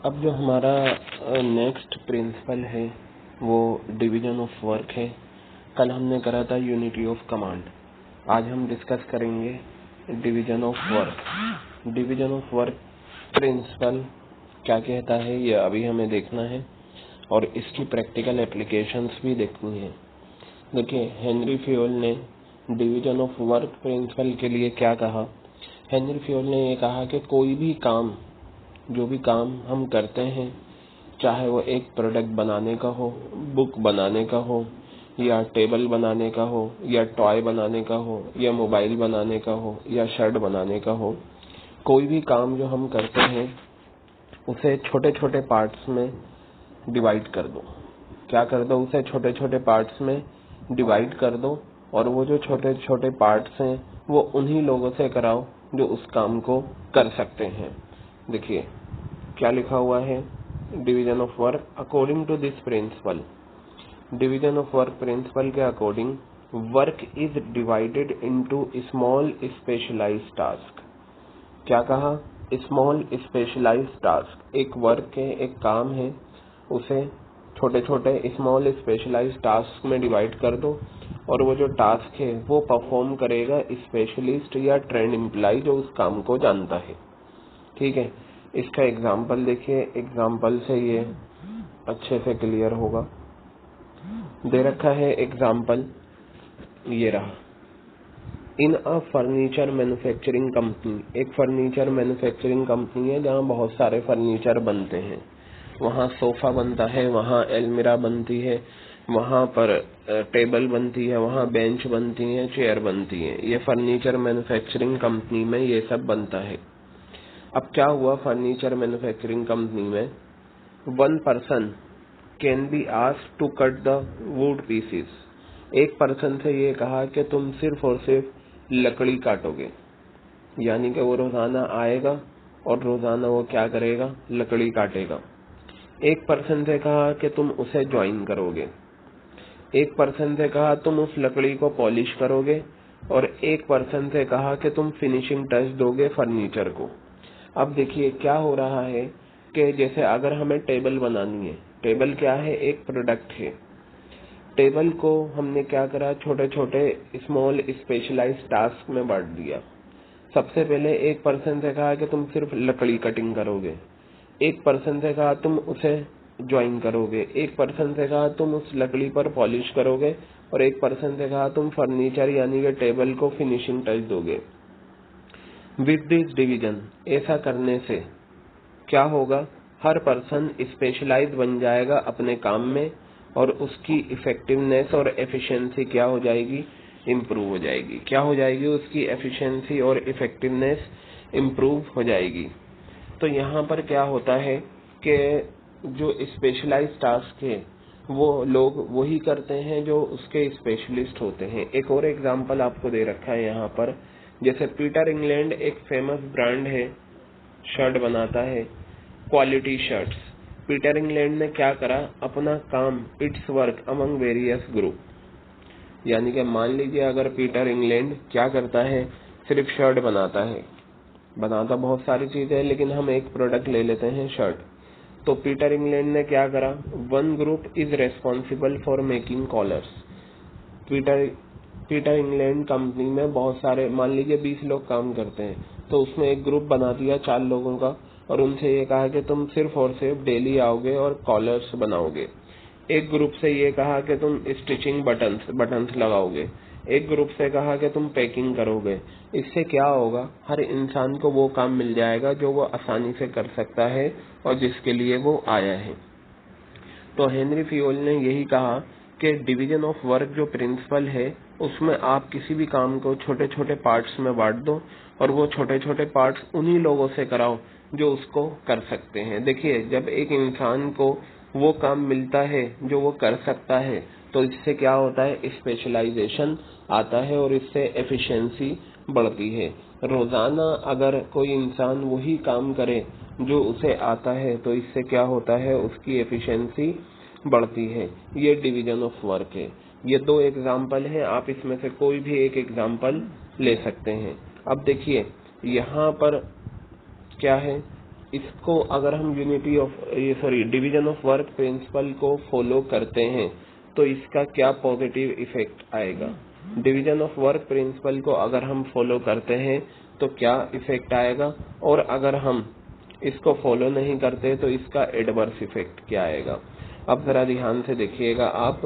अब जो हमारा नेक्स्ट प्रिंसिपल है वो डिवीजन ऑफ वर्क है। कल हमने करा था यूनिटी ऑफ कमांड। आज हम डिस्कस करेंगे division of work. Division of work principal क्या कहता है ये अभी हमें देखना है और इसकी प्रैक्टिकल एप्लीकेशंस भी देखनी है। देखिए, हेनरी फ्योल ने डिवीजन ऑफ वर्क प्रिंसिपल के लिए क्या कहा। हेनरी फ्योल ने ये कहा कि कोई भी काम, जो भी काम हम करते हैं, चाहे वो एक प्रोडक्ट बनाने का हो, बुक बनाने का हो, या टेबल बनाने का हो, या टॉय बनाने का हो, या मोबाइल बनाने का हो, या शर्ट बनाने का हो, कोई भी काम जो हम करते हैं उसे छोटे छोटे पार्ट्स में डिवाइड कर दो। क्या कर दो? उसे छोटे छोटे पार्ट्स में डिवाइड कर दो और वो जो छोटे छोटे पार्ट्स हैं वो उन्हीं लोगों से कराओ जो उस काम को कर सकते हैं। देखिए क्या लिखा हुआ है, division of work according to this principle. Division of work principle के according work is divided into small specialised task. क्या कहा? Small specialised task. एक वर्क है, एक काम है, उसे छोटे छोटे स्मॉल स्पेशलाइज्ड टास्क में डिवाइड कर दो और वो जो टास्क है वो परफॉर्म करेगा स्पेशलिस्ट या ट्रेंड एम्प्लॉय जो उस काम को जानता है। ठीक है, इसका एग्जाम्पल देखिए। एग्जाम्पल से ये अच्छे से क्लियर होगा। दे रखा है एग्जाम्पल, ये रहा। इन अ फर्नीचर मैन्युफैक्चरिंग कंपनी। एक फर्नीचर मैन्युफैक्चरिंग कंपनी है जहाँ बहुत सारे फर्नीचर बनते हैं। वहाँ सोफा बनता है, वहाँ अलमीरा बनती है, वहाँ पर टेबल बनती है, वहाँ बेंच बनती है, चेयर बनती है। ये फर्नीचर मैन्युफैक्चरिंग कंपनी में ये सब बनता है। अब क्या हुआ, फर्नीचर मैन्युफैक्चरिंग कंपनी में one person can be asked to cut the wood pieces. एक पर्सन से ये कहा कि तुम सिर्फ और सिर्फ लकड़ी काटोगे, यानी कि वो रोजाना आएगा और रोजाना वो क्या करेगा? लकड़ी काटेगा। एक पर्सन से कहा कि तुम उसे ज्वाइन करोगे। एक पर्सन से कहा तुम उस लकड़ी को पॉलिश करोगे और एक पर्सन से कहा कि तुम फिनिशिंग टच दोगे फर्नीचर को। अब देखिए क्या हो रहा है कि जैसे अगर हमें टेबल बनानी है, टेबल क्या है? एक प्रोडक्ट है। टेबल को हमने क्या करा? छोटे छोटे स्मॉल स्पेशलाइज्ड टास्क में बांट दिया। सबसे पहले एक पर्सन से कहा कि तुम सिर्फ लकड़ी कटिंग करोगे, एक पर्सन से कहा तुम उसे ज्वाइन करोगे, एक पर्सन से कहा तुम उस लकड़ी पर पॉलिश करोगे और एक पर्सन से कहा तुम फर्नीचर यानी कि टेबल को फिनिशिंग टच दोगे। विद दिस डिवीजन, ऐसा करने से क्या होगा? हर पर्सन स्पेशलाइज बन जाएगा अपने काम में और उसकी इफेक्टिवनेस और एफिशिएंसी क्या हो जाएगी? इम्प्रूव हो जाएगी। क्या हो जाएगी? उसकी एफिशिएंसी और इफेक्टिवनेस इम्प्रूव हो जाएगी। तो यहाँ पर क्या होता है कि जो स्पेशलाइज्ड टास्क है वो लोग वही करते हैं जो उसके स्पेशलिस्ट होते हैं। एक और एग्जांपल आपको दे रखा है यहाँ पर। जैसे पीटर इंग्लैंड एक फेमस ब्रांड है, शर्ट बनाता है, क्वालिटी शर्ट्स। पीटर इंग्लैंड ने क्या करा? अपना काम it's work among various group, यानी कि मान लीजिए अगर पीटर इंग्लैंड क्या करता है? सिर्फ शर्ट बनाता है, बनाता बहुत सारी चीजें हैं, लेकिन हम एक प्रोडक्ट ले लेते हैं, शर्ट। तो पीटर इंग्लैंड ने क्या करा? One group is responsible for making collars. Peter England company में बहुत सारे, मान लीजिए 20 लोग काम करते हैं, तो उसमें एक ग्रुप बना दिया 4 लोगों का और उनसे ये कहा कि तुम सिर्फ और सिर्फ डेली आओगे और कॉलर्स बनाओगे। एक ग्रुप से ये कहा कि तुम स्टिचिंग बटन्स लगाओगे। एक ग्रुप से कहा कि तुम पैकिंग करोगे। इससे क्या होगा? हर इंसान को वो काम मिल जाएगा जो वो आसानी से कर सकता है और जिसके लिए वो आया है। तो हेनरी फ्योल ने यही कहा कि डिवीजन ऑफ वर्क जो प्रिंसिपल है उसमें आप किसी भी काम को छोटे छोटे पार्ट्स में बांट दो और वो छोटे छोटे पार्ट्स उन्हीं लोगों से कराओ जो उसको कर सकते हैं। देखिए, जब एक इंसान को वो काम मिलता है जो वो कर सकता है तो इससे क्या होता है? स्पेशलाइजेशन आता है और इससे एफिशिएंसी बढ़ती है। रोजाना अगर कोई इंसान वही काम करे जो उसे आता है तो इससे क्या होता है? उसकी एफिशिएंसी बढ़ती है। ये डिवीजन ऑफ वर्क है। ये 2 एग्जाम्पल हैं, आप इसमें से कोई भी एक एग्जाम्पल ले सकते हैं। अब देखिए यहाँ पर क्या है इसको अगर हम डिवीजन ऑफ वर्क प्रिंसिपल को फॉलो करते हैं तो इसका क्या पॉजिटिव इफेक्ट आएगा। डिवीजन ऑफ वर्क प्रिंसिपल को अगर हम फॉलो करते हैं तो क्या इफेक्ट आएगा, और अगर हम इसको फॉलो नहीं करते तो इसका एडवर्स इफेक्ट क्या आएगा। अब जरा ध्यान से देखिएगा आप,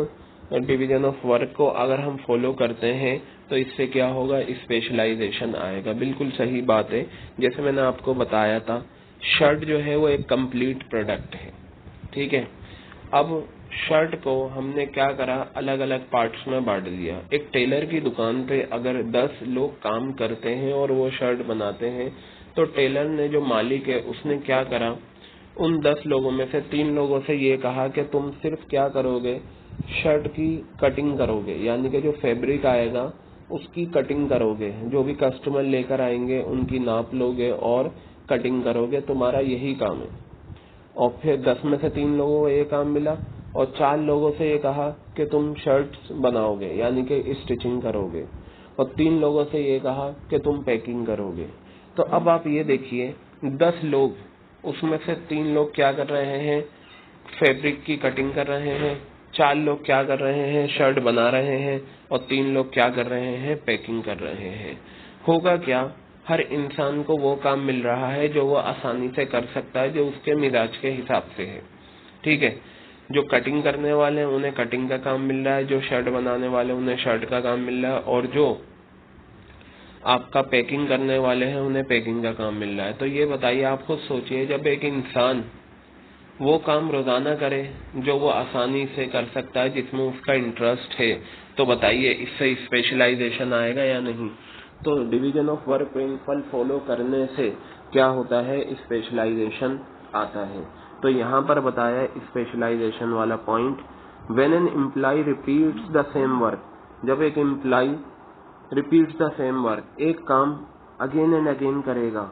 डिवीजन ऑफ वर्क को अगर हम फॉलो करते हैं तो इससे क्या होगा, स्पेशलाइजेशन आएगा। बिल्कुल सही बात है, जैसे मैंने आपको बताया था शर्ट जो है वो एक कंप्लीट प्रोडक्ट है, ठीक है। अब शर्ट को हमने क्या करा, अलग अलग पार्ट्स में बांट दिया। एक टेलर की दुकान पे अगर 10 लोग काम करते हैं और वो शर्ट बनाते हैं, तो टेलर ने जो मालिक है उसने क्या करा, उन 10 लोगों में से 3 लोगों से ये कहा कि तुम सिर्फ क्या करोगे, शर्ट की कटिंग करोगे, यानी कि जो फैब्रिक आएगा उसकी कटिंग करोगे, जो भी कस्टमर लेकर आएंगे उनकी नाप लोगे और कटिंग करोगे, तुम्हारा यही काम है। और फिर 10 में से 3 लोगों को ये काम मिला और 4 लोगों से ये कहा कि तुम शर्ट्स बनाओगे, यानी कि स्टिचिंग करोगे, और 3 लोगों से ये कहा कि तुम पैकिंग करोगे। तो अब आप ये देखिए 10 लोग, उसमें से 3 लोग क्या कर रहे हैं, फैब्रिक की कटिंग कर रहे हैं, 4 लोग क्या कर रहे हैं, शर्ट बना रहे हैं, और 3 लोग क्या कर रहे हैं, पैकिंग कर रहे हैं। होगा क्या, हर इंसान को वो काम मिल रहा है जो वो आसानी से कर सकता है, जो उसके मिजाज के हिसाब से है, ठीक है। जो कटिंग करने वाले हैं उन्हें कटिंग का काम मिल रहा है, जो शर्ट बनाने वाले उन्हें शर्ट का काम मिल रहा है, और जो आपका पैकिंग करने वाले हैं उन्हें पैकिंग का काम मिल रहा है। तो ये बताइए, आप खुद सोचिए, जब एक इंसान वो काम रोजाना करे जो वो आसानी से कर सकता है, जिसमें उसका इंटरेस्ट है, तो बताइए इससे स्पेशलाइजेशन आएगा या नहीं। तो division of work principle follow करने से क्या होता है, स्पेशलाइजेशन आता है। तो यहाँ पर बताया स्पेशलाइजेशन वाला point, when an employ repeats the same work, जब एक employ repeats the same work, एक काम अगेन एंड अगेन करेगा,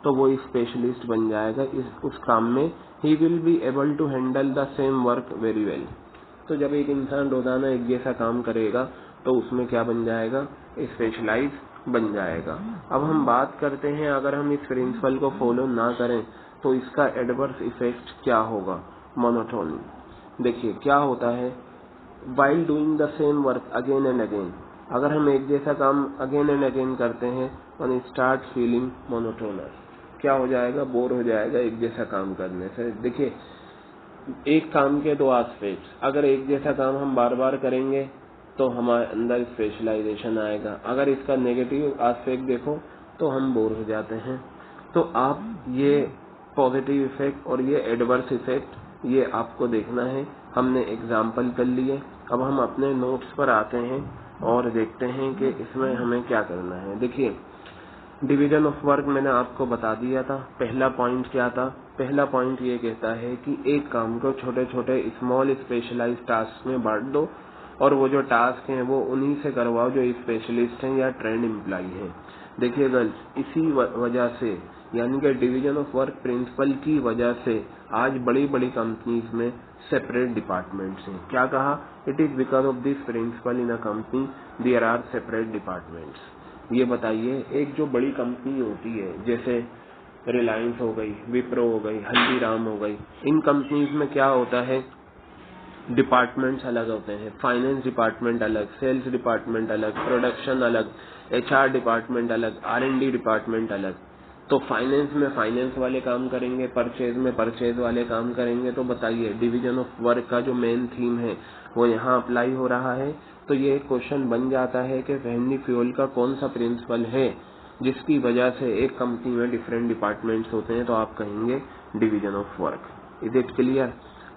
तो वो स्पेशलिस्ट बन जाएगा उस काम में। He will be able to handle the same work very well. तो जब एक इंसान रोजाना एक जैसा काम करेगा तो उसमें क्या बन जाएगा, स्पेशलाइज बन जाएगा। अब हम बात करते हैं, अगर हम इस प्रिंसिपल को फॉलो ना करें तो इसका एडवर्स इफेक्ट क्या होगा, मोनोटोनी। देखिए क्या होता है, while doing the same work again and again, अगर हम एक जैसा काम अगेन एंड अगेन करते हैं और स्टार्ट फीलिंग मोनोटोनस, क्या हो जाएगा, बोर हो जाएगा एक जैसा काम करने से। देखिए एक काम के दो एस्पेक्ट्स, अगर एक जैसा काम हम बार बार करेंगे तो हमारे अंदर स्पेशलाइजेशन आएगा, अगर इसका नेगेटिव एस्पेक्ट देखो तो हम बोर हो जाते हैं। तो आप ये पॉजिटिव इफेक्ट और ये एडवर्स इफेक्ट ये आपको देखना है। हमने एग्जाम्पल कर लिए, अब हम अपने नोट्स पर आते हैं और देखते हैं कि इसमें हमें क्या करना है। देखिए डिवीजन ऑफ वर्क मैंने आपको बता दिया था। पहला पॉइंट क्या था, पहला पॉइंट ये कहता है कि एक काम को छोटे छोटे स्मॉल स्पेशलाइज टास्क में बांट दो, और वो जो टास्क हैं वो उन्हीं से करवाओ जो स्पेशलिस्ट हैं या ट्रेंड एम्प्लॉय हैं। देखिए गर्ल्स, इसी वजह से, यानी कि डिवीजन ऑफ वर्क प्रिंसिपल की वजह से आज बड़ी बड़ी कंपनीज में सेपरेट डिपार्टमेंट्स हैं। क्या कहा, it is because of this principle in a company there are separate departments. ये बताइए, एक जो बड़ी कंपनी होती है जैसे रिलायंस हो गई, विप्रो हो गई, हल्दीराम हो गई, इन कंपनीज में क्या होता है, डिपार्टमेंट्स अलग होते हैं। फाइनेंस डिपार्टमेंट अलग, सेल्स डिपार्टमेंट अलग, प्रोडक्शन अलग, एचआर डिपार्टमेंट अलग, R&D डिपार्टमेंट अलग। तो फाइनेंस में फाइनेंस वाले काम करेंगे, परचेज में परचेज वाले काम करेंगे। तो बताइए डिवीजन ऑफ वर्क का जो मेन थीम है वो यहाँ अप्लाई हो रहा है। तो ये क्वेश्चन बन जाता है कि वेहनी फ्यूल का कौन सा प्रिंसिपल है जिसकी वजह से एक कंपनी में डिफरेंट डिपार्टमेंट्स होते हैं, तो आप कहेंगे division of work. Is it clear.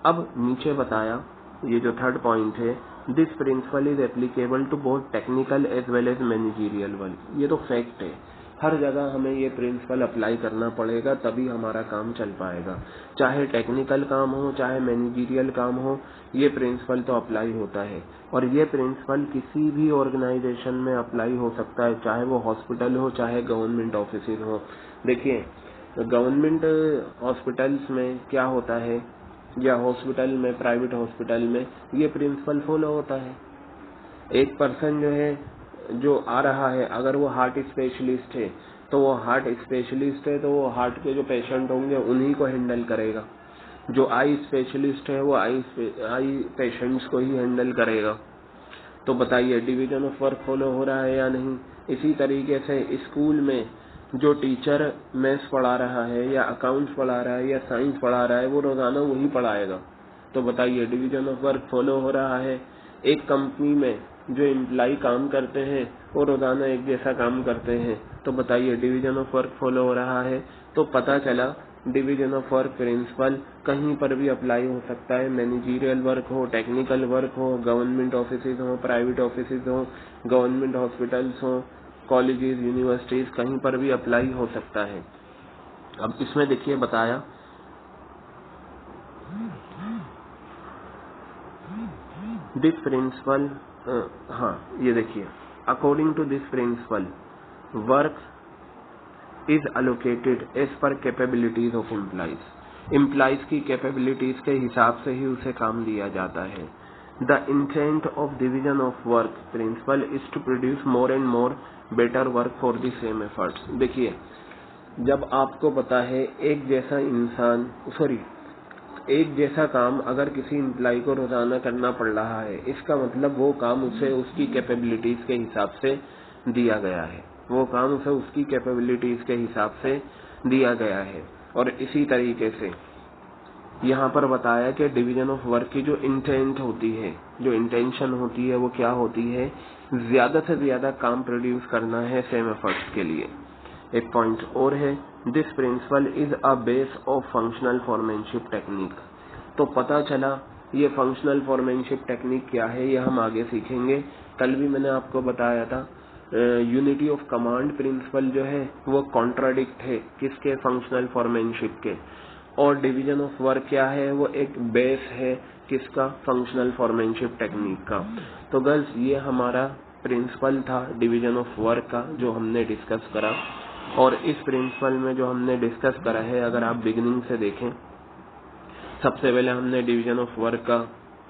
अब नीचे बताया, ये जो थर्ड पॉइंट है, this principle is applicable to both technical as well as managerial work. ये तो फैक्ट है, हर जगह हमें ये प्रिंसिपल अप्लाई करना पड़ेगा, तभी हमारा काम चल पाएगा। चाहे टेक्निकल काम हो चाहे मैनेजरियल काम हो, ये प्रिंसिपल तो अप्लाई होता है। और ये प्रिंसिपल किसी भी ऑर्गेनाइजेशन में अप्लाई हो सकता है, चाहे वो हॉस्पिटल हो चाहे गवर्नमेंट ऑफिस हो। देखिए गवर्नमेंट हॉस्पिटल्स में क्या होता है, या हॉस्पिटल में, प्राइवेट हॉस्पिटल में ये प्रिंसिपल फॉलो होता है। एक पर्सन जो है, जो आ रहा है, अगर वो हार्ट स्पेशलिस्ट है तो वो हार्ट स्पेशलिस्ट है तो वो हार्ट के जो पेशेंट होंगे उन्हीं को हैंडल करेगा। जो आई स्पेशलिस्ट है वो आई पेशेंट्स को ही हैंडल करेगा। तो बताइए डिवीजन ऑफ वर्क फॉलो हो रहा है या नहीं। इसी तरीके से स्कूल में जो टीचर मैथ्स पढ़ा रहा है या अकाउंट्स पढ़ा रहा है या साइंस पढ़ा रहा है वो रोजाना वही पढ़ाएगा। तो बताइए डिवीजन ऑफ वर्क फॉलो हो रहा है। एक कंपनी में जो एम्प्लॉय काम करते हैं वो रोजाना एक जैसा काम करते हैं। तो बताइए डिवीजन ऑफ वर्क फॉलो हो रहा है। तो पता चला डिवीजन ऑफ वर्क प्रिंसिपल कहीं पर भी अप्लाई हो सकता है। मैनेजरियल वर्क हो, टेक्निकल वर्क हो, गवर्नमेंट ऑफिसेज हो, प्राइवेट ऑफिसेज हो, गवर्नमेंट हॉस्पिटल्स हो, कॉलेजेस, यूनिवर्सिटीज, कहीं पर भी अप्लाई हो सकता है। अब इसमें देखिए बताया दिस प्रिंसिपल, हाँ ये देखिए according to this principle work is allocated as per capabilities of employees की कैपेबिलिटीज के हिसाब से ही उसे काम दिया जाता है। The intent of division of work principle is to produce more and more better work for the same efforts. देखिए जब आपको पता है एक जैसा काम अगर किसी एम्प्लॉय को रोजाना करना पड़ रहा है, इसका मतलब वो काम उसे उसकी कैपेबिलिटीज के हिसाब से दिया गया है। वो काम उसे उसकी कैपेबिलिटीज के हिसाब से दिया गया है। और इसी तरीके से यहाँ पर बताया कि डिवीजन ऑफ वर्क की जो इंटेंट होती है, जो इंटेंशन होती है वो क्या होती है, ज्यादा से ज्यादा काम प्रोड्यूस करना है सेम एफर्ट्स के लिए। एक पॉइंट और है, this principle is a base of functional foremanship technique. तो पता चला ये फंक्शनल फॉरमैनशिप टेक्निक क्या है ये हम आगे सीखेंगे। कल भी मैंने आपको बताया था यूनिटी ऑफ कमांड प्रिंसिपल जो है वो कॉन्ट्राडिक्ट है किसके, फंक्शनल फॉरमैनशिप के। और डिवीजन ऑफ वर्क क्या है, वो एक बेस है किसका, फंक्शनल फॉरमैनशिप टेक्निक का। तो गर्ल्स ये हमारा प्रिंसिपल था डिवीजन ऑफ वर्क का जो हमने डिस्कस करा। और इस प्रिंसिपल में जो हमने डिस्कस करा है अगर आप बिगिनिंग से देखें, सबसे पहले हमने डिवीजन ऑफ वर्क का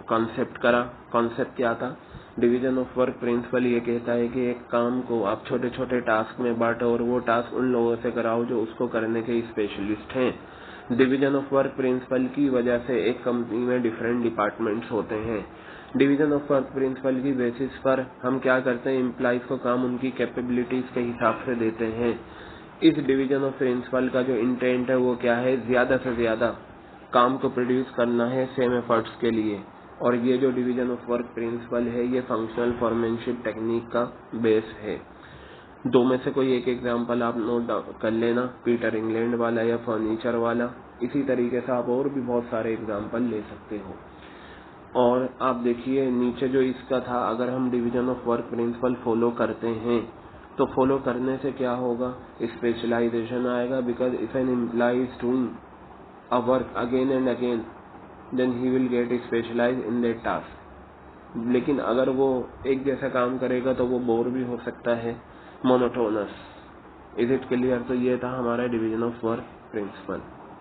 कॉन्सेप्ट करा। कॉन्सेप्ट क्या था, डिवीजन ऑफ वर्क प्रिंसिपल ये कहता है कि एक काम को आप छोटे छोटे टास्क में बांटो और वो टास्क उन लोगों से कराओ जो उसको करने के स्पेशलिस्ट हैं। डिवीजन ऑफ वर्क प्रिंसिपल की वजह से एक कंपनी में डिफरेंट डिपार्टमेंट्स होते हैं। डिवीजन ऑफ वर्क प्रिंसिपल की बेसिस पर हम क्या करते हैं, एम्प्लॉइज को काम उनकी कैपेबिलिटीज के हिसाब से देते हैं। इस डिवीजन ऑफ प्रिंसिपल का जो इंटेंट है वो क्या है, ज्यादा से ज्यादा काम को प्रोड्यूस करना है सेम एफर्ट्स के लिए। और ये जो डिवीजन ऑफ वर्क प्रिंसिपल है ये फंक्शनल फॉरमैनशिप टेक्निक का बेस है। दो में से कोई एक एग्जाम्पल आप नोट कर लेना, पीटर इंग्लैंड वाला या फर्नीचर वाला। इसी तरीके से आप और भी बहुत सारे एग्जाम्पल ले सकते हो। और आप देखिए नीचे जो इसका था, अगर हम division of work principle follow करते हैं तो फॉलो करने से क्या होगा, स्पेशलाइजेशन आएगा। Because if an employ is doing a work again and again then he will get specialise in that task. लेकिन अगर वो एक जैसा काम करेगा तो वो बोर भी हो सकता है, मोनोटोनस। Is it clear. तो ये था हमारा डिवीजन ऑफ वर्क प्रिंसिपल।